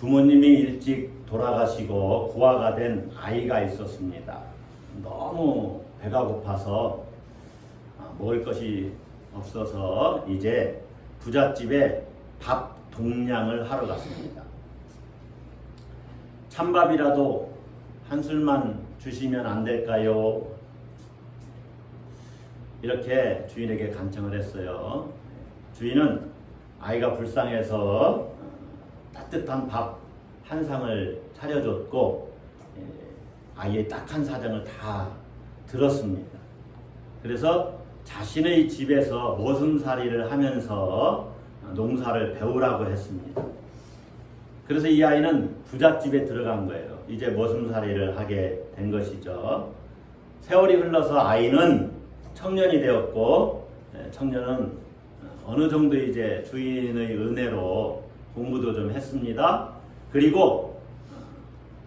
부모님이 일찍 돌아가시고 고아가 된 아이가 있었습니다. 너무 배가 고파서 먹을 것이 없어서 이제 부잣집에 밥 동량을 하러 갔습니다. 찬밥이라도 한 술만 주시면 안 될까요? 이렇게 주인에게 간청을 했어요. 주인은 아이가 불쌍해서 따뜻한 밥 한 상을 차려줬고 아이의 딱한 사정을 다 들었습니다. 그래서 자신의 집에서 머슴살이를 하면서 농사를 배우라고 했습니다. 그래서 이 아이는 부잣집에 들어간 거예요. 이제 머슴살이를 하게 된 것이죠. 세월이 흘러서 아이는 청년이 되었고, 청년은 어느 정도 이제 주인의 은혜로 공부도 좀 했습니다. 그리고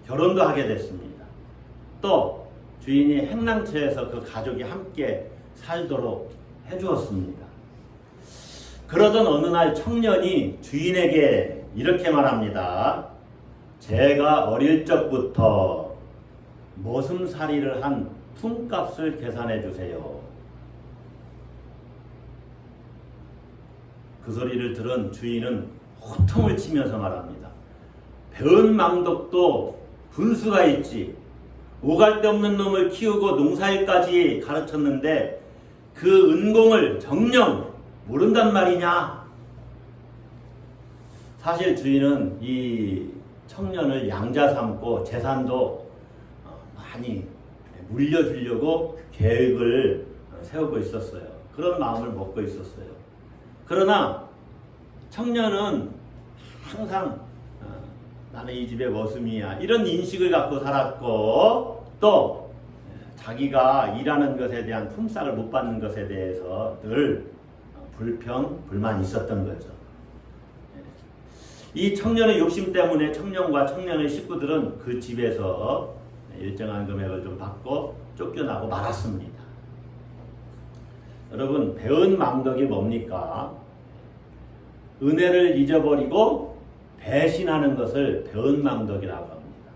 결혼도 하게 됐습니다. 또 주인이 행랑처에서 그 가족이 함께 살도록 해주었습니다. 그러던 어느 날 청년이 주인에게 이렇게 말합니다. 제가 어릴 적부터 머슴살이를 한 품값을 계산해 주세요. 그 소리를 들은 주인은 호통을 치면서 말합니다. 배은 망덕도 분수가 있지. 오갈 데 없는 놈을 키우고 농사일까지 가르쳤는데 그 은공을 정녕 모른단 말이냐. 사실 주인은 이 청년을 양자 삼고 재산도 많이 물려주려고 계획을 세우고 있었어요. 그런 마음을 먹고 있었어요. 그러나 청년은 항상 나는 이 집의 머슴이야 이런 인식을 갖고 살았고, 또 자기가 일하는 것에 대한 품삯을 못 받는 것에 대해서 늘 불만이 있었던 거죠. 이 청년의 욕심 때문에 청년과 청년의 식구들은 그 집에서 일정한 금액을 좀 받고 쫓겨나고 말았습니다. 여러분, 배은 망덕이 뭡니까? 은혜를 잊어버리고 배신하는 것을 배은망덕이라고 합니다.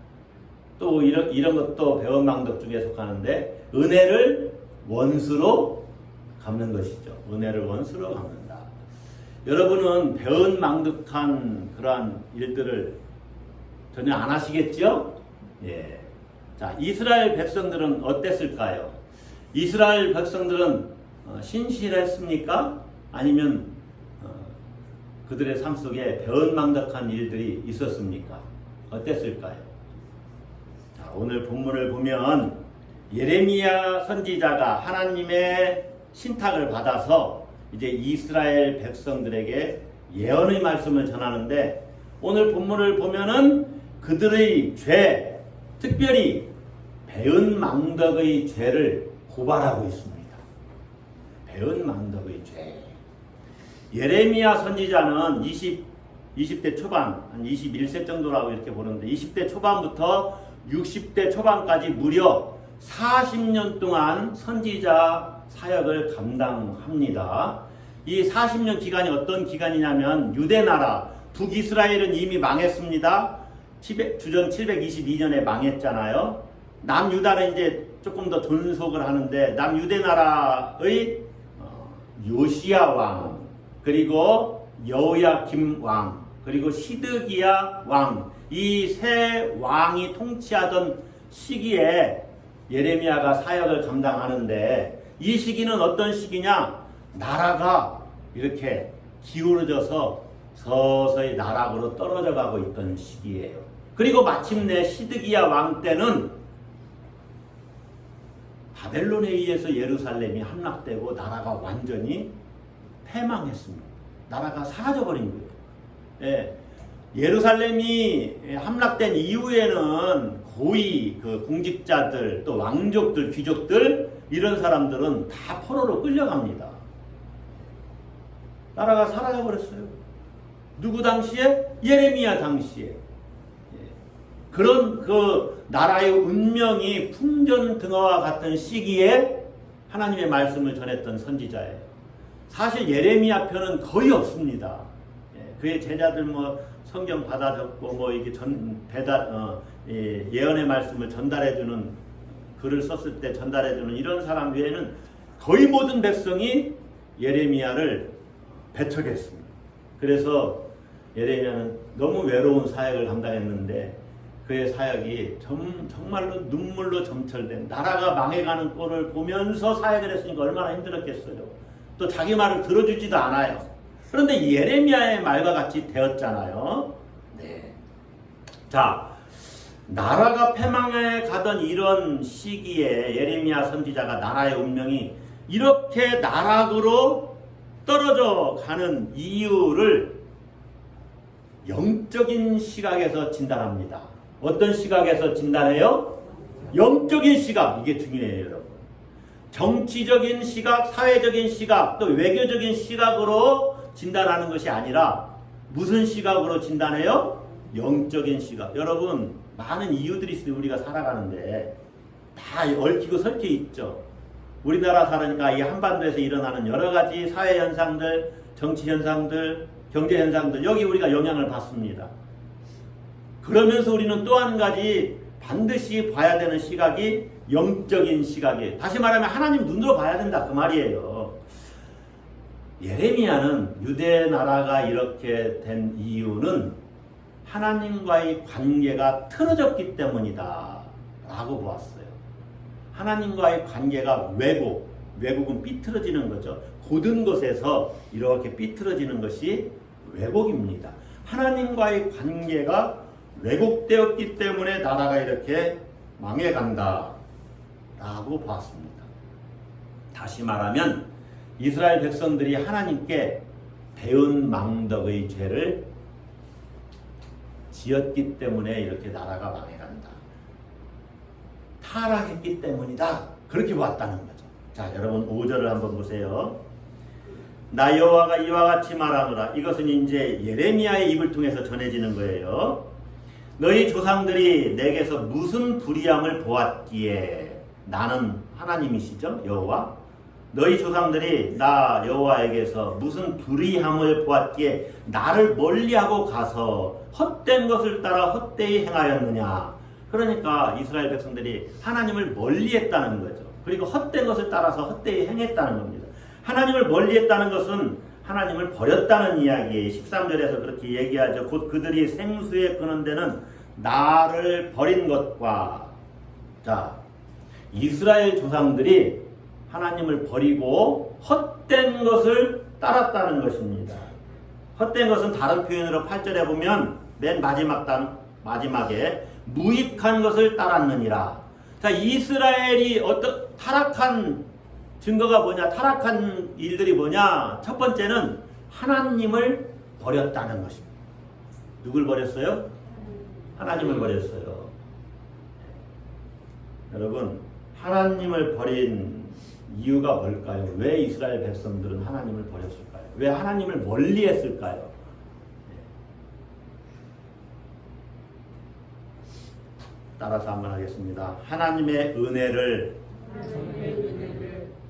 또 이런 것도 배은망덕 중에 속하는데, 은혜를 원수로 갚는 것이죠. 은혜를 원수로 갚는다. 여러분은 배은망덕한 그러한 일들을 전혀 안 하시겠죠? 예. 자, 이스라엘 백성들은 어땠을까요? 이스라엘 백성들은 신실했습니까? 아니면 그들의 삶 속에 배은망덕한 일들이 있었습니까? 어땠을까요? 자, 오늘 본문을 보면 예레미야 선지자가 하나님의 신탁을 받아서 이제 이스라엘 백성들에게 예언의 말씀을 전하는데, 오늘 본문을 보면은 그들의 죄, 특별히 배은망덕의 죄를 고발하고 있습니다. 배은망덕의 죄. 예레미야 선지자는 20대 초반, 한 21세 정도라고 이렇게 보는데, 20대 초반부터 60대 초반까지 무려 40년 동안 선지자 사역을 감당합니다. 이 40년 기간이 어떤 기간이냐면, 유대나라, 북이스라엘은 이미 망했습니다. 주전 722년에 망했잖아요. 남유다는 이제 조금 더 존속을 하는데, 남유대나라의 요시야 왕, 그리고 여호야김 왕, 그리고 시드기야 왕, 이 세 왕이 통치하던 시기에 예레미야가 사역을 감당하는데, 이 시기는 어떤 시기냐? 나라가 이렇게 기울어져서 서서히 나락으로 떨어져 가고 있던 시기예요. 그리고 마침내 시드기야 왕 때는 바벨론에 의해서 예루살렘이 함락되고 나라가 완전히 패망했습니다. 나라가 사라져버린 거예요. 예. 예루살렘이 함락된 이후에는 고위 그 공직자들, 또 왕족들, 귀족들, 이런 사람들은 다 포로로 끌려갑니다. 나라가 사라져버렸어요. 누구 당시에? 예레미야 당시에. 예. 그런 그 나라의 운명이 풍전등화와 같은 시기에 하나님의 말씀을 전했던 선지자예요. 사실 예레미야 편은 거의 없습니다. 그의 제자들 뭐 성경 받아 적고 뭐 이게 예언의 말씀을 전달해주는 글을 썼을 때 전달해주는 이런 사람 외에는 거의 모든 백성이 예레미야를 배척했습니다. 그래서 예레미야는 너무 외로운 사역을 감당했는데 그의 사역이 정말로 눈물로 점철된, 나라가 망해가는 꼴을 보면서 사역을 했으니까 얼마나 힘들었겠어요. 또 자기 말을 들어주지도 않아요. 그런데 예레미야의 말과 같이 되었잖아요. 네. 자, 나라가 패망해 가던 이런 시기에 예레미야 선지자가 나라의 운명이 이렇게 나락으로 떨어져 가는 이유를 영적인 시각에서 진단합니다. 어떤 시각에서 진단해요? 영적인 시각. 이게 중요해요, 여러분. 정치적인 시각, 사회적인 시각, 또 외교적인 시각으로 진단하는 것이 아니라 무슨 시각으로 진단해요? 영적인 시각. 여러분, 많은 이유들이 있어요. 우리가 살아가는데 다 얽히고 설켜 있죠. 우리나라 살으니까 이 한반도에서 일어나는 여러 가지 사회 현상들, 정치 현상들, 경제 현상들, 여기 우리가 영향을 받습니다. 그러면서 우리는 또 한 가지 반드시 봐야 되는 시각이 영적인 시각이에요. 다시 말하면 하나님 눈으로 봐야 된다, 그 말이에요. 예레미야는 유대 나라가 이렇게 된 이유는 하나님과의 관계가 틀어졌기 때문이다 라고 보았어요. 하나님과의 관계가 왜곡은 삐뚤어지는 거죠. 고든 것에서 이렇게 삐뚤어지는 것이 왜곡입니다. 하나님과의 관계가 왜곡되었기 때문에 나라가 이렇게 망해간다 라고 보았습니다. 다시 말하면 이스라엘 백성들이 하나님께 배은 망덕의 죄를 지었기 때문에 이렇게 나라가 망해간다. 타락했기 때문이다. 그렇게 보았다는 거죠. 자, 여러분 5절을 한번 보세요. 나 여호와가 이와 같이 말하노라. 이것은 이제 예레미야의 입을 통해서 전해지는 거예요. 너희 조상들이 내게서 무슨 불의함을 보았기에, 나는 하나님이시죠, 여호와. 너희 조상들이 나 여호와에게서 무슨 불의함을 보았기에 나를 멀리하고 가서 헛된 것을 따라 헛되이 행하였느냐. 그러니까 이스라엘 백성들이 하나님을 멀리했다는 거죠. 그리고 헛된 것을 따라서 헛되이 행했다는 겁니다. 하나님을 멀리했다는 것은 하나님을 버렸다는 이야기예요. 13절에서 그렇게 얘기하죠. 곧 그들이 생수에 끄는 데는 나를 버린 것과, 자, 이스라엘 조상들이 하나님을 버리고 헛된 것을 따랐다는 것입니다. 헛된 것은 다른 표현으로 8절에 보면 맨 마지막에 무익한 것을 따랐느니라. 자, 이스라엘이 어떤 타락한 증거가 뭐냐? 타락한 일들이 뭐냐? 첫 번째는 하나님을 버렸다는 것입니다. 누굴 버렸어요? 하나님을 버렸어요. 여러분, 하나님을 버린 이유가 뭘까요? 왜 이스라엘 백성들은 하나님을 버렸을까요? 왜 하나님을 멀리했을까요? 따라서 한번 하겠습니다. 하나님의 은혜를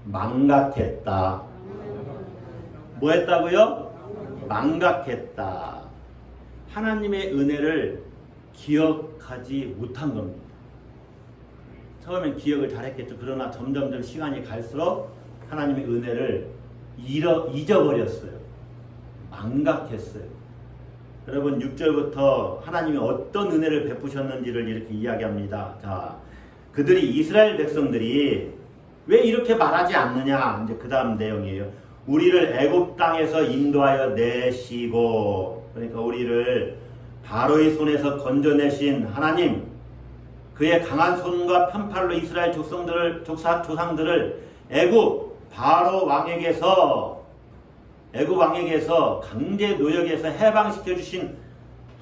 망각했다. 뭐 했다고요? 망각했다. 하나님의 은혜를 기억하지 못한 겁니다. 처음엔 기억을 잘했겠죠. 그러나 점점 시간이 갈수록 하나님의 은혜를 잊어버렸어요. 망각했어요. 여러분 6절부터 하나님이 어떤 은혜를 베푸셨는지를 이렇게 이야기합니다. 자, 그들이 이스라엘 백성들이 왜 이렇게 말하지 않느냐? 이제 그 다음 내용이에요. 우리를 애굽 땅에서 인도하여 내시고, 그러니까 우리를 바로의 손에서 건져내신 하나님, 그의 강한 손과 편팔로 이스라엘 조상들을 애굽 바로 왕에게서 강제 노역에서 해방시켜 주신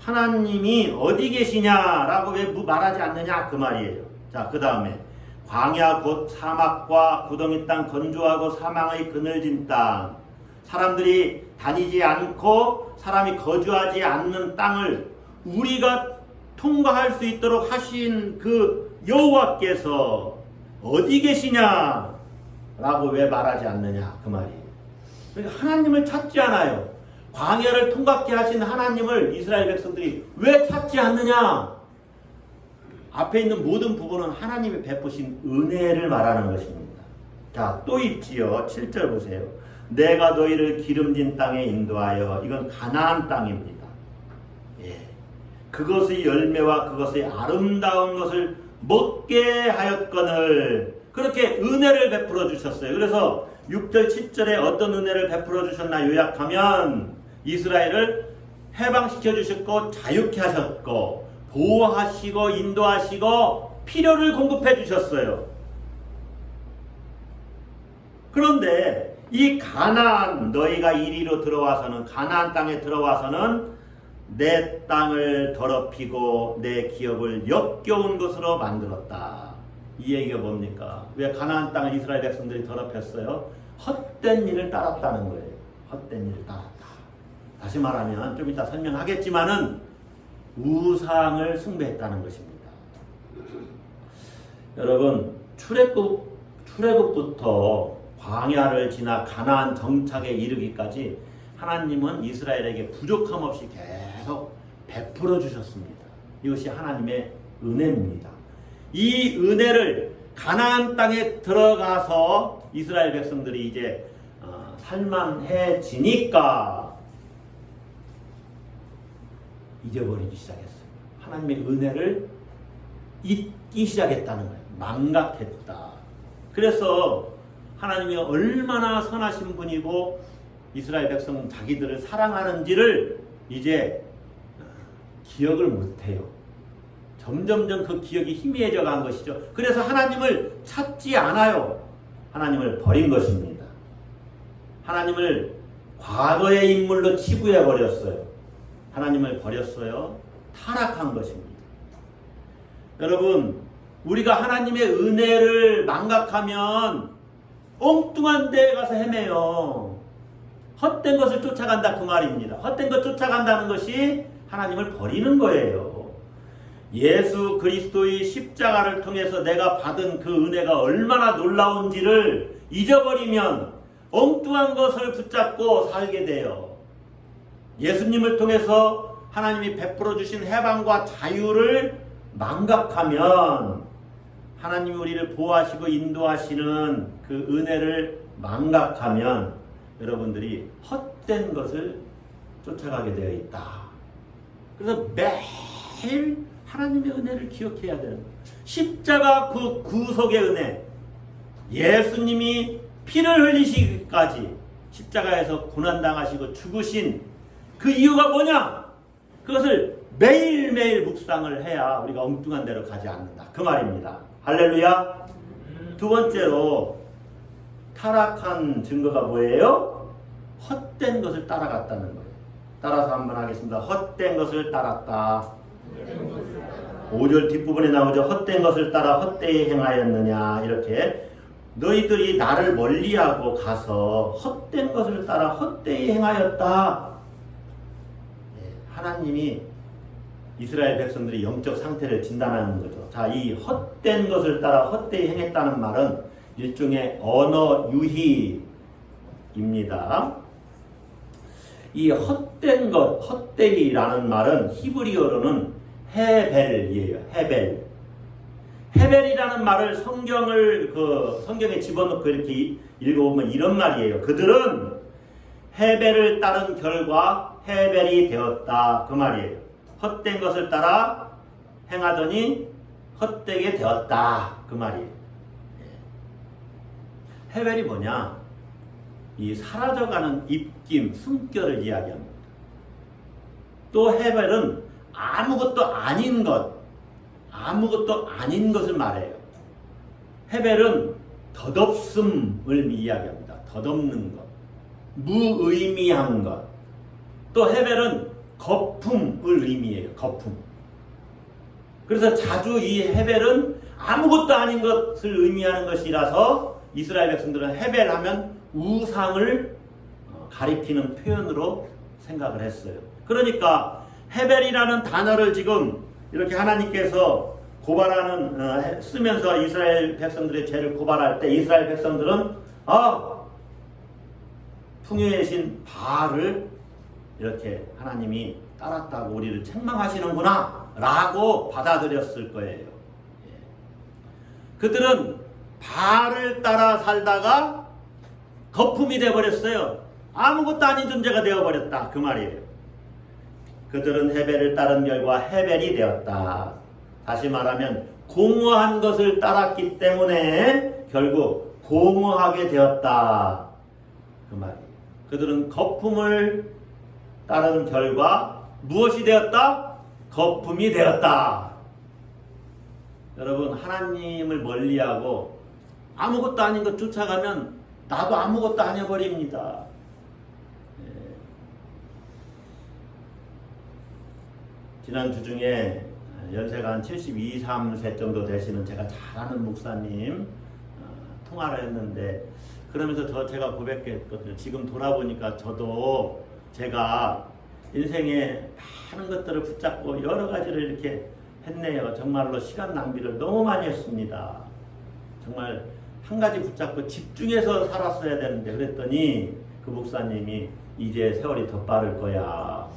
하나님이 어디 계시냐라고 왜 말하지 않느냐, 그 말이에요. 자, 그 다음에 광야 곧 사막과 구덩이 땅, 건조하고 사망의 그늘진 땅, 사람들이 다니지 않고 사람이 거주하지 않는 땅을 우리가 통과할 수 있도록 하신 그 여호와께서 어디 계시냐라고 왜 말하지 않느냐, 그 말이에요. 그러니까 하나님을 찾지 않아요. 광야를 통과케 하신 하나님을 이스라엘 백성들이 왜 찾지 않느냐? 앞에 있는 모든 부분은 하나님이 베푸신 은혜를 말하는 것입니다. 자, 또 있지요. 7절 보세요. 내가 너희를 기름진 땅에 인도하여, 이건 가나안 땅입니다. 예. 그것의 열매와 그것의 아름다운 것을 먹게 하였거늘, 그렇게 은혜를 베풀어 주셨어요. 그래서 6절 7절에 어떤 은혜를 베풀어 주셨나 요약하면 이스라엘을 해방시켜 주셨고 자유케 하셨고 보호하시고 인도하시고 필요를 공급해 주셨어요. 그런데 이 가나안, 너희가 이리로 들어와서는, 가나안 땅에 들어와서는 내 땅을 더럽히고 내 기업을 역겨운 것으로 만들었다. 이 얘기가 뭡니까? 왜 가나안 땅을 이스라엘 백성들이 더럽혔어요? 헛된 일을 따랐다는 거예요. 헛된 일을 따랐다. 다시 말하면 좀 이따 설명하겠지만은 우상을 숭배했다는 것입니다. 여러분, 출애굽부터 광야를 지나 가나안 정착에 이르기까지 하나님은 이스라엘에게 부족함 없이 계속 베풀어 주셨습니다. 이것이 하나님의 은혜입니다. 이 은혜를 가나안 땅에 들어가서 이스라엘 백성들이 이제 살만해지니까 잊어버리기 시작했어요. 하나님의 은혜를 잊기 시작했다는 거예요. 망각했다. 그래서 하나님이 얼마나 선하신 분이고 이스라엘 백성 자기들을 사랑하는지를 이제 기억을 못해요. 점점점 그 기억이 희미해져 간 것이죠. 그래서 하나님을 찾지 않아요. 하나님을 버린 것입니다. 하나님을 과거의 인물로 치부해 버렸어요. 하나님을 버렸어요. 타락한 것입니다. 여러분, 우리가 하나님의 은혜를 망각하면 엉뚱한 데에 가서 헤매요. 헛된 것을 쫓아간다, 그 말입니다. 헛된 것 쫓아간다는 것이 하나님을 버리는 거예요. 예수 그리스도의 십자가를 통해서 내가 받은 그 은혜가 얼마나 놀라운지를 잊어버리면 엉뚱한 것을 붙잡고 살게 돼요. 예수님을 통해서 하나님이 베풀어 주신 해방과 자유를 망각하면, 하나님이 우리를 보호하시고 인도하시는 그 은혜를 망각하면 여러분들이 헛된 것을 쫓아가게 되어 있다. 그래서 매일 하나님의 은혜를 기억해야 되는 거예요. 십자가 그 구속의 은혜, 예수님이 피를 흘리시기까지 십자가에서 고난당하시고 죽으신 그 이유가 뭐냐? 그것을 매일매일 묵상을 해야 우리가 엉뚱한 데로 가지 않는다, 그 말입니다. 할렐루야. 두 번째로 타락한 증거가 뭐예요? 헛된 것을 따라갔다는 거예요. 따라서 한번 하겠습니다. 헛된 것을 따랐다. 5절 뒷부분에 나오죠. 헛된 것을 따라 헛되이 행하였느냐, 이렇게. 너희들이 나를 멀리하고 가서 헛된 것을 따라 헛되이 행하였다. 하나님이 이스라엘 백성들의 영적 상태를 진단하는 거죠. 자, 이 헛된 것을 따라 헛되이 행했다는 말은 일종의 언어 유희입니다. 이 헛된 것, 헛되이라는 말은 히브리어로는 헤벨이에요. 헤벨. 헤벨이라는 말을 성경에 집어넣고 이렇게 읽어보면 이런 말이에요. 그들은 헤벨을 따른 결과 헤벨이 되었다, 그 말이에요. 헛된 것을 따라 행하더니 헛되게 되었다, 그 말이에요. 헤벨이 뭐냐? 이 사라져가는 입김, 숨결을 이야기합니다. 또 헤벨은 아무것도 아닌 것을 말해요. 헤벨은 덧없음을 이야기합니다. 덧없는 것, 무의미한 것. 또 헤벨은 거품을 의미해요. 거품. 그래서 자주 이 헤벨은 아무것도 아닌 것을 의미하는 것이라서 이스라엘 백성들은 헤벨하면 우상을 가리키는 표현으로 생각을 했어요. 그러니까 헤벨이라는 단어를 지금 이렇게 하나님께서 쓰면서 이스라엘 백성들의 죄를 고발할 때 이스라엘 백성들은 풍요의 신 바알을 이렇게 하나님이 따랐다고 우리를 책망하시는구나 라고 받아들였을 거예요. 예. 그들은 바알을 따라 살다가 거품이 되어버렸어요. 아무것도 아닌 존재가 되어버렸다 그 말이에요. 그들은 헤벨을 따른 결과 헤벨이 되었다. 다시 말하면 공허한 것을 따랐기 때문에 결국 공허하게 되었다 그 말이에요. 그들은 거품을 따른 결과 무엇이 되었다? 거품이 되었다. 여러분, 하나님을 멀리하고 아무것도 아닌 것 쫓아가면 나도 아무것도 아니어버립니다. 지난 주 중에 연세가 한 72, 3세 정도 되시는 제가 잘 아는 목사님 통화를 했는데, 그러면서 제가 고백했거든요. 지금 돌아보니까 저도 제가 인생에 많은 것들을 붙잡고 여러 가지를 이렇게 했네요. 정말로 시간 낭비를 너무 많이 했습니다. 정말 한 가지 붙잡고 집중해서 살았어야 되는데, 그랬더니 그 목사님이 이제 세월이 더 빠를 거야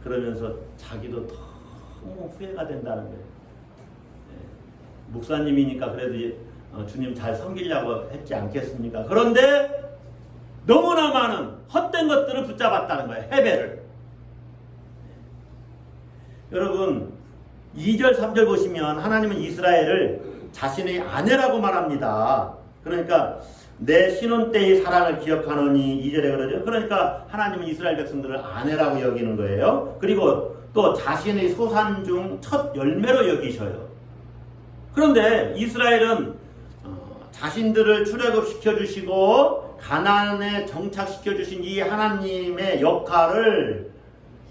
그러면서 자기도 너무 후회가 된다는 거예요. 목사님이니까 그래도 주님 잘 섬기려고 했지 않겠습니까? 그런데 너무나 많은 헛된 것들을 붙잡았다는 거예요. 헤벨을. 여러분 2절 3절 보시면 하나님은 이스라엘을 자신의 아내라고 말합니다. 그러니까 내 신혼 때의 사랑을 기억하노니 2절에 그러죠. 그러니까 하나님은 이스라엘 백성들을 아내라고 여기는 거예요. 그리고 또 자신의 소산 중 첫 열매로 여기셔요. 그런데 이스라엘은 자신들을 출애굽시켜 주시고 가나안에 정착시켜 주신 이 하나님의 역할을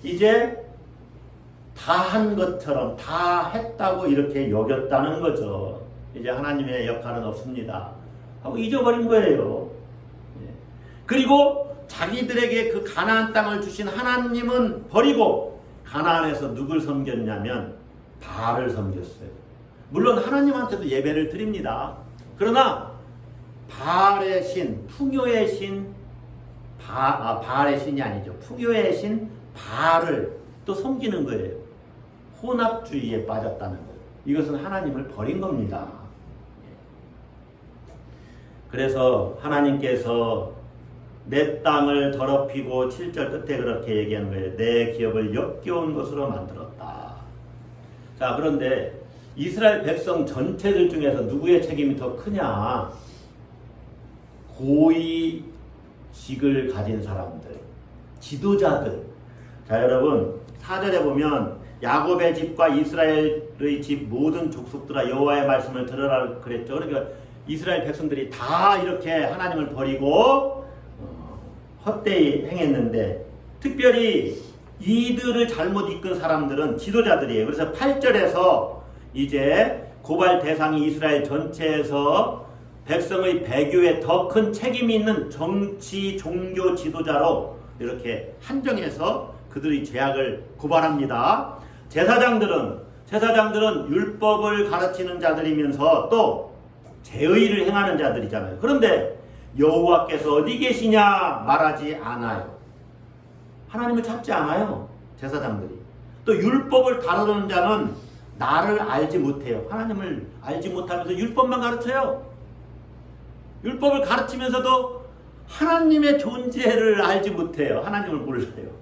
이제 다 한 것처럼 다 했다고 이렇게 여겼다는 거죠. 이제 하나님의 역할은 없습니다 하고 잊어버린 거예요. 그리고 자기들에게 그 가나안 땅을 주신 하나님은 버리고 가나안에서 누굴 섬겼냐면 바알을 섬겼어요. 물론 하나님한테도 예배를 드립니다. 그러나 바알의 신, 풍요의 신, 바알의 신이 아니죠. 풍요의 신 바알을 또 섬기는 거예요. 혼합주의에 빠졌다는 거예요. 이것은 하나님을 버린 겁니다. 그래서 하나님께서 내 땅을 더럽히고 7절 끝에 그렇게 얘기하는 거예요. 내 기업을 역겨운 것으로 만들었다. 자, 그런데 이스라엘 백성 전체들 중에서 누구의 책임이 더 크냐? 고위직을 가진 사람들, 지도자들. 자, 여러분 4절에 보면 야곱의 집과 이스라엘의 집 모든 족속들아 여호와의 말씀을 들으라 그랬죠. 그러니까 이스라엘 백성들이 다 이렇게 하나님을 버리고 헛되이 행했는데, 특별히 이들을 잘못 이끈 사람들은 지도자들이에요. 그래서 8절에서 이제 고발 대상이 이스라엘 전체에서 백성의 배교에 더 큰 책임이 있는 정치, 종교 지도자로 이렇게 한정해서 그들의 죄악을 고발합니다. 제사장들은 율법을 가르치는 자들이면서 또 제의를 행하는 자들이잖아요. 그런데 여호와께서 어디 계시냐 말하지 않아요. 하나님을 찾지 않아요. 제사장들이. 또 율법을 다루는 자는 나를 알지 못해요. 하나님을 알지 못하면서 율법만 가르쳐요. 율법을 가르치면서도 하나님의 존재를 알지 못해요. 하나님을 몰라요.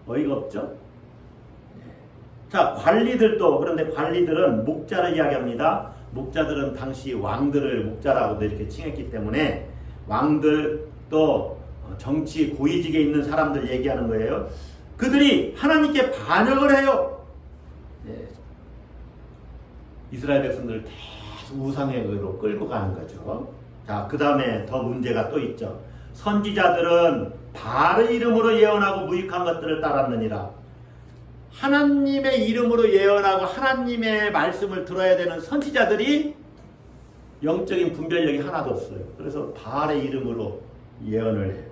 어이가 없죠? 자, 관리들도, 그런데 관리들은 목자를 이야기합니다. 목자들은 당시 왕들을 목자라고도 이렇게 칭했기 때문에 왕들 또 정치 고위직에 있는 사람들 얘기하는 거예요. 그들이 하나님께 반역을 해요. 네. 이스라엘 백성들을 계속 우상의 의로 끌고 가는 거죠. 자, 그 다음에 더 문제가 또 있죠. 선지자들은 바알의 이름으로 예언하고 무익한 것들을 따랐느니라. 하나님의 이름으로 예언하고 하나님의 말씀을 들어야 되는 선지자들이 영적인 분별력이 하나도 없어요. 그래서 바알의 이름으로 예언을 해요.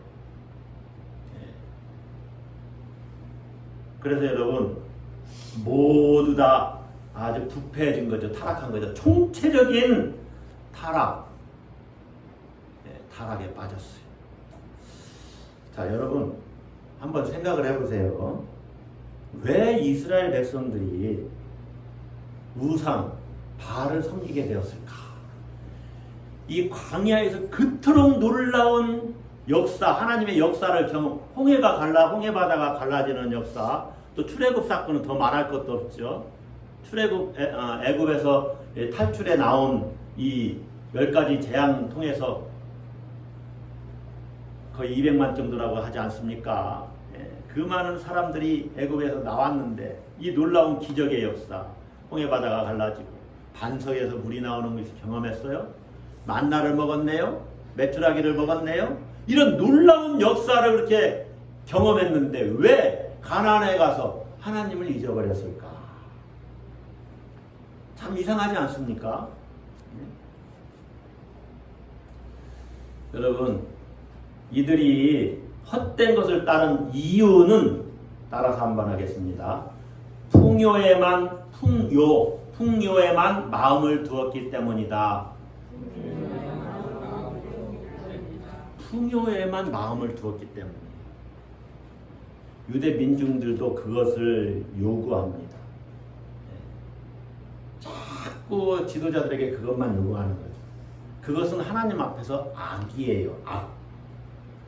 그래서 여러분 모두 다 아주 부패해진 거죠. 타락한 거죠. 총체적인 타락에 빠졌어요. 자, 여러분 한번 생각을 해보세요. 왜 이스라엘 백성들이 우상, 바알을 섬기게 되었을까? 이 광야에서 그토록 놀라운 역사, 하나님의 역사를 홍해바다가 갈라지는 역사, 또 출애굽 사건은 더 말할 것도 없죠. 애굽에서 탈출해 나온 이 10가지 재앙 통해서 거의 200만 정도라고 하지 않습니까? 그 많은 사람들이 애굽에서 나왔는데 이 놀라운 기적의 역사, 홍해바다가 갈라지고 반석에서 물이 나오는 것을 경험했어요. 만나를 먹었네요. 메추라기를 먹었네요. 이런 놀라운 역사를 그렇게 경험했는데 왜 가나안에 가서 하나님을 잊어버렸을까? 참 이상하지 않습니까? 여러분, 이들이 헛된 것을 따른 이유는 따라서 한번 하겠습니다. 풍요에만 마음을 두었기 때문이다. 풍요에만 마음을 두었기 때문에 유대 민중들도 그것을 요구합니다. 자꾸 지도자들에게 그것만 요구하는 거죠. 그것은 하나님 앞에서 악이에요. 악.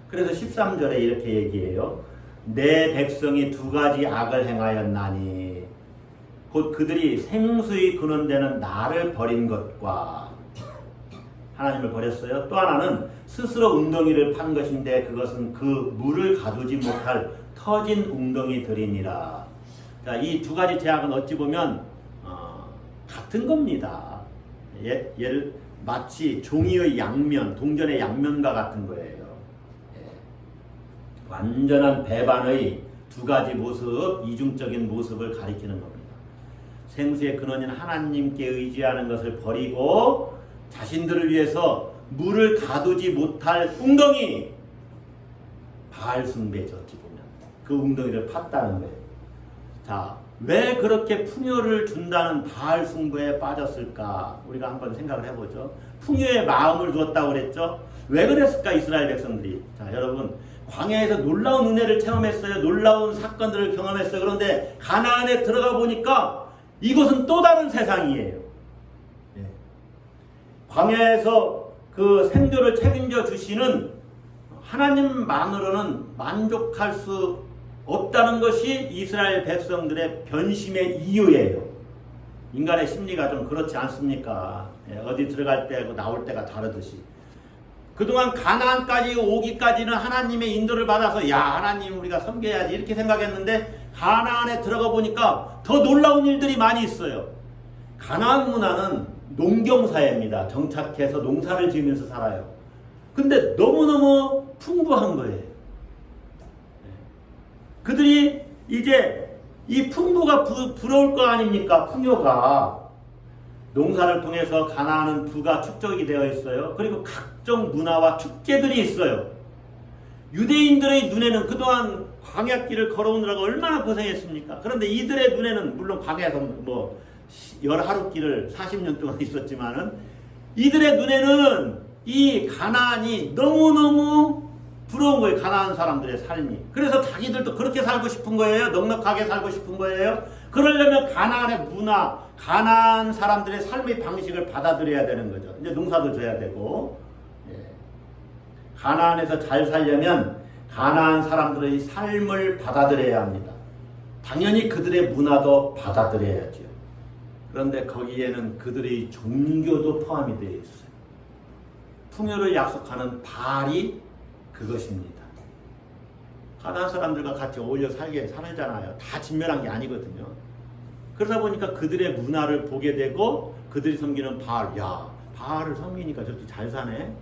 그래서 13절에 이렇게 얘기해요. 내 백성이 2가지 악을 행하였나니 곧 그들이 생수의 근원되는 나를 버린 것과 하나님을 버렸어요. 또 하나는 스스로 웅덩이를 판 것인데 그것은 그 물을 가두지 못할 터진 웅덩이들이니라. 자, 이 2가지 죄악은 어찌 보면 같은 겁니다. 예를 마치 종이의 양면, 동전의 양면과 같은 거예요. 완전한 배반의 2가지 모습, 이중적인 모습을 가리키는 겁니다. 생수의 근원인 하나님께 의지하는 것을 버리고 자신들을 위해서 물을 가두지 못할 웅덩이, 바알 숭배죠. 어찌 보면 그 웅덩이를 팠다는 거예요. 자, 왜 그렇게 풍요를 준다는 바알 숭배에 빠졌을까? 우리가 한번 생각을 해보죠. 풍요에 마음을 두었다고 그랬죠. 왜 그랬을까? 이스라엘 백성들이. 자, 여러분, 광야에서 놀라운 은혜를 체험했어요. 놀라운 사건들을 경험했어요. 그런데 가나안에 들어가 보니까 이곳은 또 다른 세상이에요. 광야에서 그 생존을 책임져 주시는 하나님만으로는 만족할 수 없다는 것이 이스라엘 백성들의 변심의 이유예요. 인간의 심리가 좀 그렇지 않습니까? 어디 들어갈 때하고 나올 때가 다르듯이. 그동안 가나안까지 오기까지는 하나님의 인도를 받아서 야, 하나님 우리가 섬겨야지 이렇게 생각했는데 가나안에 들어가 보니까 더 놀라운 일들이 많이 있어요. 가나안 문화는 농경사회입니다. 정착해서 농사를 지으면서 살아요. 근데 너무너무 풍부한 거예요. 그들이 이제 이 풍부가 부러울 거 아닙니까? 풍요가. 농사를 통해서 가나안은 부가 축적이 되어 있어요. 그리고 각종 문화와 축제들이 있어요. 유대인들의 눈에는 그동안 광야길을 걸어오느라고 얼마나 고생했습니까? 그런데 이들의 눈에는 물론 광야에서 뭐 열하루길을 40년 동안 있었지만은 이들의 눈에는 이 가나안이 너무너무 부러운 거예요. 가나안 사람들의 삶이. 그래서 자기들도 그렇게 살고 싶은 거예요. 넉넉하게 살고 싶은 거예요. 그러려면 가나안의 문화, 가나안 사람들의 삶의 방식을 받아들여야 되는 거죠. 이제 농사도 져야 되고. 가나안에서 잘 살려면 가나안 사람들의 삶을 받아들여야 합니다. 당연히 그들의 문화도 받아들여야죠. 그런데 거기에는 그들의 종교도 포함이 되어 있어요. 풍요를 약속하는 바알이 그것입니다. 가나안 사람들과 같이 어울려 살잖아요. 다 진멸한 게 아니거든요. 그러다 보니까 그들의 문화를 보게 되고 그들이 섬기는 바알, 야, 바알을 섬기니까 저렇게 잘 사네.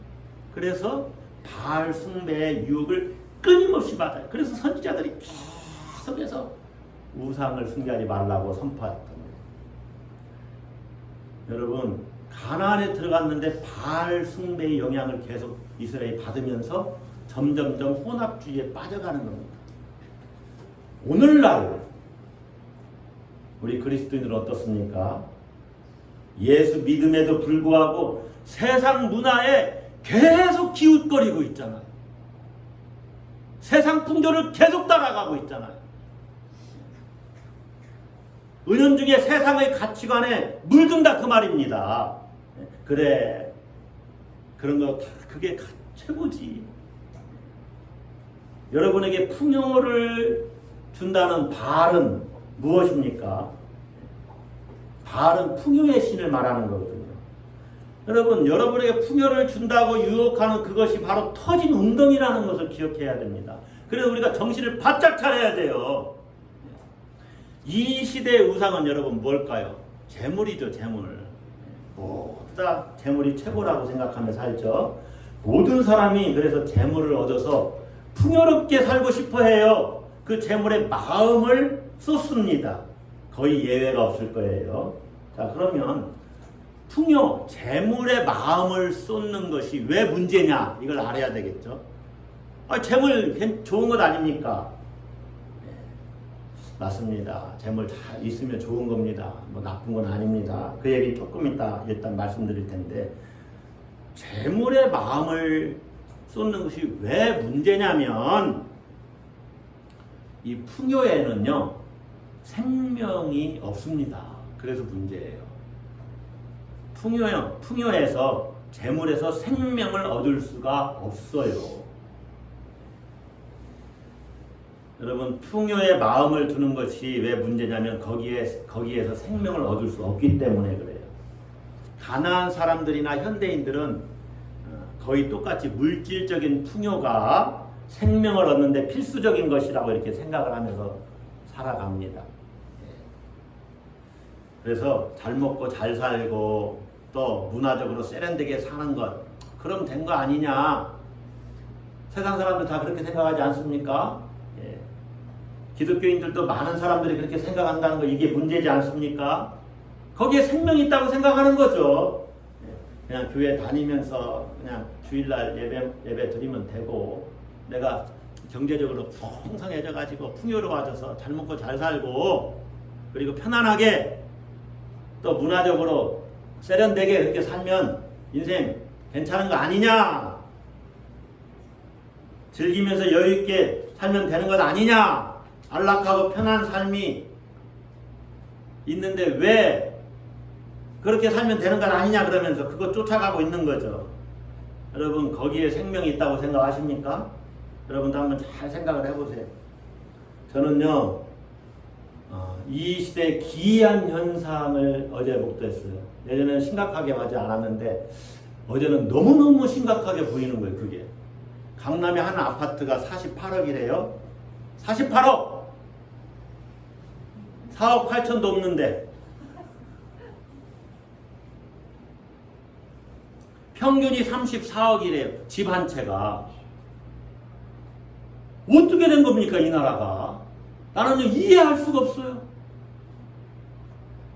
그래서 바알 숭배의 유혹을 끊임없이 받아요. 그래서 선지자들이 계속해서 우상을 숭배하지 말라고 선포했던 거예요. 여러분, 가나안에 들어갔는데 바알 숭배의 영향을 계속 이스라엘이 받으면서 점점점 혼합주의에 빠져가는 겁니다. 오늘날 우리 그리스도인들은 어떻습니까? 예수 믿음에도 불구하고 세상 문화에 계속 기웃거리고 있잖아요. 세상 풍조를 계속 따라가고 있잖아요. 은연중에 세상의 가치관에 물든다 그 말입니다. 그래, 그런 거 다 그게 최고지. 여러분에게 풍요를 준다는 바알은 무엇입니까? 바알은 풍요의 신을 말하는 거거든요. 여러분, 여러분에게 풍요를 준다고 유혹하는 그것이 바로 터진 웅덩이라는 것을 기억해야 됩니다. 그래서 우리가 정신을 바짝 차려야 돼요. 이 시대의 우상은 여러분 뭘까요? 재물이죠, 재물. 모두 다 재물이 최고라고 생각하며 살죠. 모든 사람이 그래서 재물을 얻어서 풍요롭게 살고 싶어 해요. 그 재물에 마음을 쏟습니다. 거의 예외가 없을 거예요. 자, 그러면 풍요, 재물에 마음을 쏟는 것이 왜 문제냐? 이걸 알아야 되겠죠. 재물 좋은 것 아닙니까? 네, 맞습니다. 재물 잘 있으면 좋은 겁니다. 뭐 나쁜 건 아닙니다. 그 얘기 조금 이따 일단 말씀드릴 텐데, 재물에 마음을 쏟는 것이 왜 문제냐면, 이 풍요에는요, 생명이 없습니다. 그래서 문제예요. 풍요에서, 재물에서 생명을 얻을 수가 없어요. 여러분, 풍요에 마음을 두는 것이 왜 문제냐면 거기에서 생명을 얻을 수 없기 때문에 그래요. 가난한 사람들이나 현대인들은 거의 똑같이 물질적인 풍요가 생명을 얻는데 필수적인 것이라고 이렇게 생각을 하면서 살아갑니다. 그래서 잘 먹고 잘 살고 또 문화적으로 세련되게 사는 것, 그럼 된 거 아니냐? 세상 사람들 다 그렇게 생각하지 않습니까? 기독교인들도 많은 사람들이 그렇게 생각한다는 거, 이게 문제지 않습니까? 거기에 생명이 있다고 생각하는 거죠. 그냥 교회 다니면서 그냥 주일날 예배 드리면 되고, 내가 경제적으로 풍성해져 가지고 풍요로워져서 잘 먹고 잘 살고, 그리고 편안하게 또 문화적으로 세련되게 그렇게 살면 인생 괜찮은 거 아니냐? 즐기면서 여유있게 살면 되는 것 아니냐? 안락하고 편한 삶이 있는데 왜 그렇게 살면 되는 것 아니냐 그러면서 그거 쫓아가고 있는 거죠. 여러분, 거기에 생명이 있다고 생각하십니까? 여러분도 한번 잘 생각을 해보세요. 저는요, 이 시대의 기이한 현상을 어제 목도했어요. 예전에는 심각하게 하지 않았는데 어제는 너무너무 심각하게 보이는 거예요. 그게 강남의 한 아파트가 48억이래요. 48억! 4억 8천도 없는데 평균이 34억이래요. 집 한 채가. 어떻게 된 겁니까, 이 나라가? 나는요, 이해할 수가 없어요.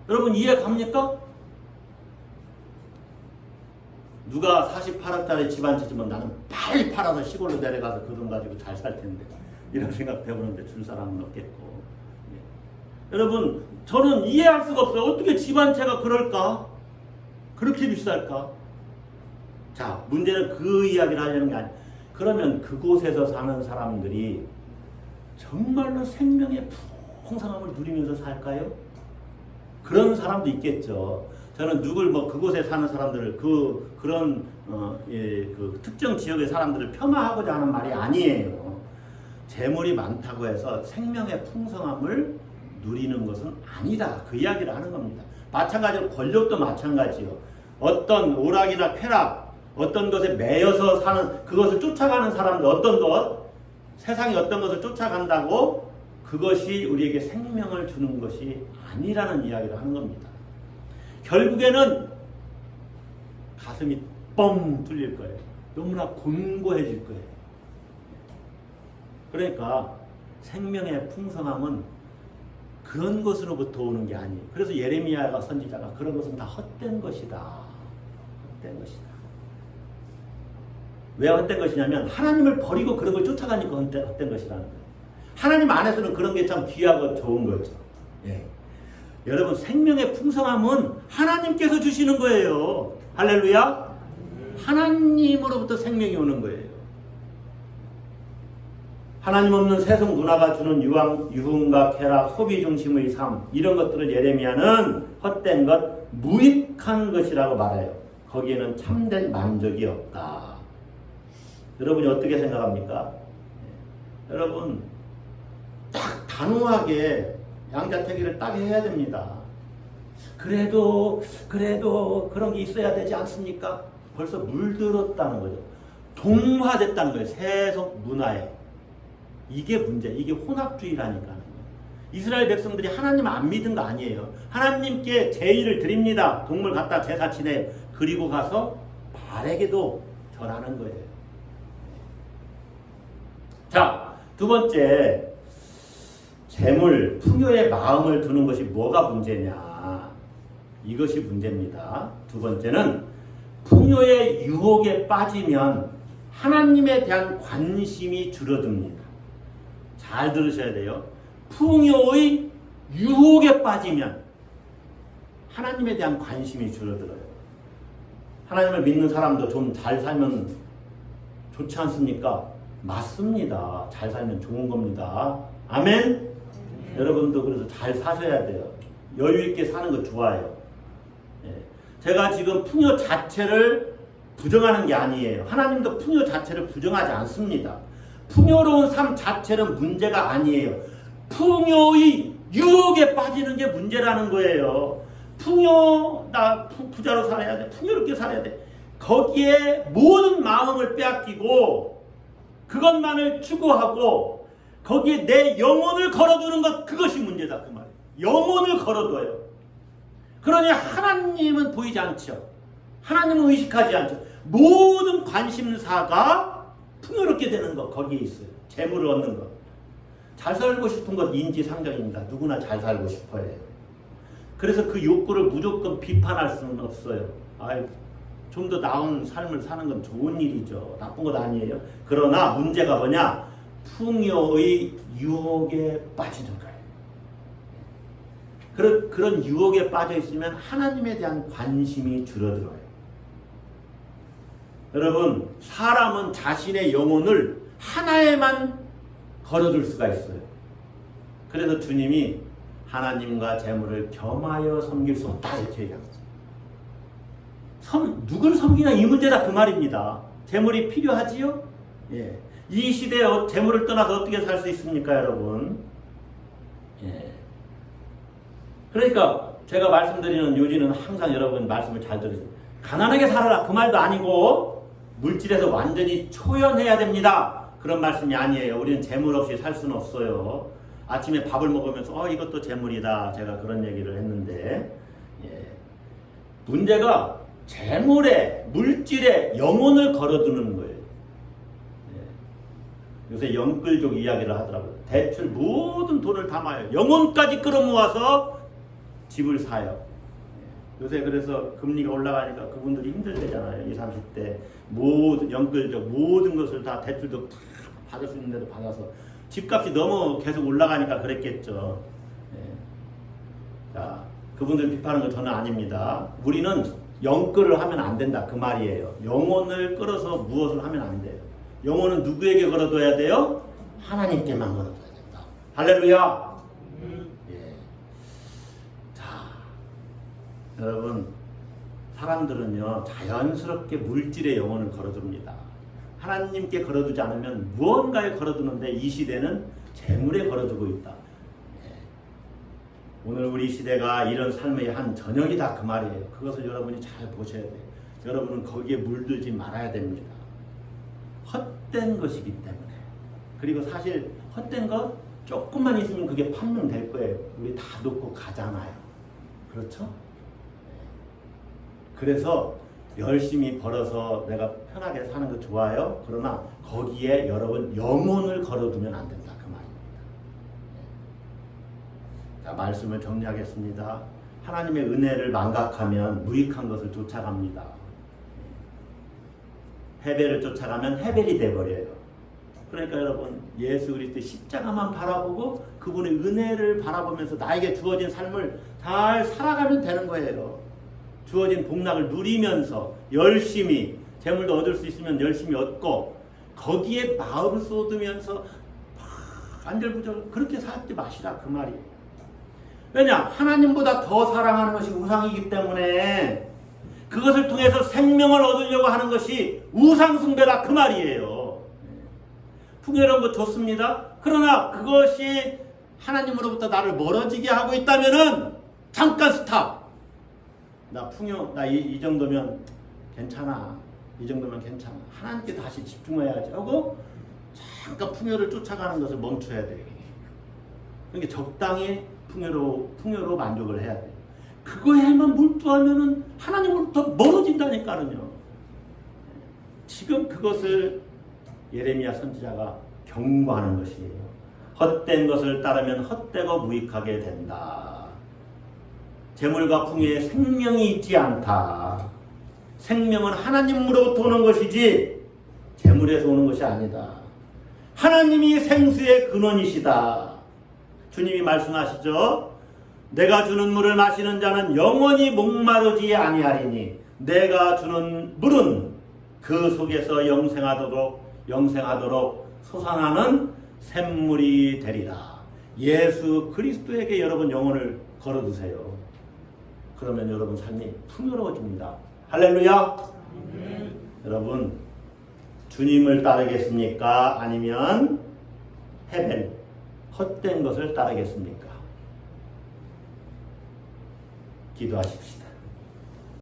여러분, 이해 갑니까? 누가 48억짜리 집 한 채 지면 나는 빨리 팔아서 시골로 내려가서 그 돈 가지고 잘 살 텐데, 이런 생각 해보는데 줄 사람은 없겠고. 여러분, 저는 이해할 수가 없어요. 어떻게 집 한 채가 그럴까? 그렇게 비쌀까? 자, 문제는 그 이야기를 하려는 게 아니에요. 그러면 그곳에서 사는 사람들이 정말로 생명의 풍성함을 누리면서 살까요? 그런 사람도 있겠죠. 저는 그곳에 사는 사람들을 그런 특정 지역의 사람들을 폄하하고자 하는 말이 아니에요. 재물이 많다고 해서 생명의 풍성함을 누리는 것은 아니다. 그 이야기를 하는 겁니다. 마찬가지로 권력도 마찬가지요. 어떤 오락이나 쾌락, 어떤 것에 매여서 사는, 그것을 쫓아가는 사람들, 세상이 어떤 것을 쫓아간다고 그것이 우리에게 생명을 주는 것이 아니라는 이야기를 하는 겁니다. 결국에는 가슴이 뻥 뚫릴 거예요. 너무나 곤고해질 거예요. 그러니까 생명의 풍성함은 그런 것으로부터 오는 게 아니에요. 그래서 예레미야가 선지자가 그런 것은 다 헛된 것이다. 헛된 것이다. 왜 헛된 것이냐면 하나님을 버리고 그런 걸 쫓아가니까 헛된 것이라는 거예요. 하나님 안에서는 그런 게 참 귀하고 좋은 거죠. 예. 여러분, 생명의 풍성함은 하나님께서 주시는 거예요. 할렐루야. 하나님으로부터 생명이 오는 거예요. 하나님 없는 세속 문화가 주는 유흥과 쾌락, 소비 중심의 삶, 이런 것들을 예레미야는 헛된 것, 무익한 것이라고 말해요. 거기에는 참된 만족이 없다. 여러분이 어떻게 생각합니까? 여러분 딱 단호하게 양자택일을 딱 해야 됩니다. 그래도 그런 게 있어야 되지 않습니까? 벌써 물들었다는 거죠. 동화됐다는 거예요. 세속 문화에. 이게 문제, 이게 혼합주의라니까요. 이스라엘 백성들이 하나님 안 믿은 거 아니에요. 하나님께 제의를 드립니다. 동물 갖다 제사 지내. 그리고 가서 발에게도 절하는 거예요. 자, 두 번째, 재물, 풍요의 마음을 두는 것이 뭐가 문제냐. 이것이 문제입니다. 두 번째는 풍요의 유혹에 빠지면 하나님에 대한 관심이 줄어듭니다. 잘 들으셔야 돼요. 풍요의 유혹에 빠지면 하나님에 대한 관심이 줄어들어요. 하나님을 믿는 사람도 좀 잘 살면 좋지 않습니까? 맞습니다. 잘 살면 좋은 겁니다. 아멘? 여러분도 그래서 잘 사셔야 돼요. 여유 있게 사는 거 좋아요. 제가 지금 풍요 자체를 부정하는 게 아니에요. 하나님도 풍요 자체를 부정하지 않습니다. 풍요로운 삶 자체는 문제가 아니에요. 풍요의 유혹에 빠지는 게 문제라는 거예요. 나 부자로 살아야 돼. 풍요롭게 살아야 돼. 거기에 모든 마음을 빼앗기고 그것만을 추구하고 거기에 내 영혼을 걸어두는 것, 그것이 문제다 그 말이에요. 영혼을 걸어둬요. 그러니 하나님은 보이지 않죠. 하나님은 의식하지 않죠. 모든 관심사가 풍요롭게 되는 것, 거기에 있어요. 재물을 얻는 것. 잘 살고 싶은 것 인지상정입니다. 누구나 잘 살고 싶어요. 그래서 그 욕구를 무조건 비판할 수는 없어요. 좀 더 나은 삶을 사는 건 좋은 일이죠. 나쁜 것 아니에요. 그러나 문제가 뭐냐? 풍요의 유혹에 빠지는 거예요. 그런 유혹에 빠져 있으면 하나님에 대한 관심이 줄어들어요. 여러분, 사람은 자신의 영혼을 하나에만 걸어둘 수가 있어요. 그래서 주님이 하나님과 재물을 겸하여 섬길 수 없다 이렇게 얘기합니다. 누굴 섬기냐 이 문제다 그 말입니다. 재물이 필요하지요? 예. 이 시대에 재물을 떠나서 어떻게 살 수 있습니까, 여러분? 예. 그러니까 제가 말씀드리는 요지는 항상 여러분 말씀을 잘 들으세요. 가난하게 살아라 그 말도 아니고 물질에서 완전히 초연해야 됩니다. 그런 말씀이 아니에요. 우리는 재물 없이 살 수는 없어요. 아침에 밥을 먹으면서 이것도 재물이다. 제가 그런 얘기를 했는데 문제가 재물에 물질에 영혼을 걸어두는 거예요. 요새 영끌족 이야기를 하더라고요. 대출 모든 돈을 담아요. 영혼까지 끌어모아서 집을 사요. 요새 그래서 금리가 올라가니까 그분들이 힘들대잖아요. 20, 30대 모든 영끌족 모든 것을 다 대출도 다 받을 수 있는 데도 받아서 집값이 너무 계속 올라가니까 그랬겠죠. 자, 그분들 비판하는 건 저는 아닙니다. 우리는 영끌을 하면 안 된다 그 말이에요. 영혼을 끌어서 무엇을 하면 안 돼요. 영혼은 누구에게 걸어둬야 돼요? 하나님께만 걸어둬야 된다. 할렐루야. 자, 여러분, 사람들은요 자연스럽게 물질의 영혼을 걸어둡니다. 하나님께 걸어두지 않으면 무언가에 걸어두는데 이 시대는 재물에 걸어두고 있다. 오늘 우리 시대가 이런 삶의 한 전형이다 그 말이에요. 그것을 여러분이 잘 보셔야 돼요. 여러분은 거기에 물들지 말아야 됩니다. 헛된 것이기 때문에. 그리고 사실 헛된 것 조금만 있으면 그게 판명될 거예요. 우리 다 놓고 가잖아요. 그렇죠? 그래서 열심히 벌어서 내가 편하게 사는 거 좋아요. 그러나 거기에 여러분 영혼을 걸어두면 안 된다 그 말입니다. 자, 말씀을 정리하겠습니다. 하나님의 은혜를 망각하면 무익한 것을 쫓아갑니다. 헤벨을 쫓아가면 헤벨이 돼버려요. 그러니까 여러분 예수 그리스도의 십자가만 바라보고 그분의 은혜를 바라보면서 나에게 주어진 삶을 잘 살아가면 되는 거예요. 주어진 복락을 누리면서 열심히 재물도 얻을 수 있으면 열심히 얻고 거기에 마음을 쏟으면서 안절부절 그렇게 살지 마시라 그 말이에요. 왜냐? 하나님보다 더 사랑하는 것이 우상이기 때문에 그것을 통해서 생명을 얻으려고 하는 것이 우상숭배다 그 말이에요. 풍요로운 거 좋습니다. 그러나 그것이 하나님으로부터 나를 멀어지게 하고 있다면은 잠깐 스탑. 나 풍요, 나 이 정도면 괜찮아. 이 정도면 괜찮아. 하나님께 다시 집중해야지 하고 잠깐 풍요를 쫓아가는 것을 멈춰야 돼요. 그러니까 적당히 풍요로 만족을 해야 돼요. 그거에만 몰두하면은 하나님으로부터 멀어진다니까요. 지금 그것을 예레미야 선지자가 경고하는 것이에요. 헛된 것을 따르면 헛되고 무익하게 된다. 재물과 풍요에 생명이 있지 않다. 생명은 하나님으로부터 오는 것이지 재물에서 오는 것이 아니다. 하나님이 생수의 근원이시다. 주님이 말씀하시죠. 내가 주는 물을 마시는 자는 영원히 목마르지 아니하리니 내가 주는 물은 그 속에서 영생하도록 솟아나는 샘물이 되리라. 예수 그리스도에게 여러분 영혼을 걸어두세요. 그러면 여러분 삶이 풍요로워집니다. 할렐루야. 여러분 주님을 따르겠습니까? 아니면 헤벨 헛된 것을 따르겠습니까? 기도하십시다.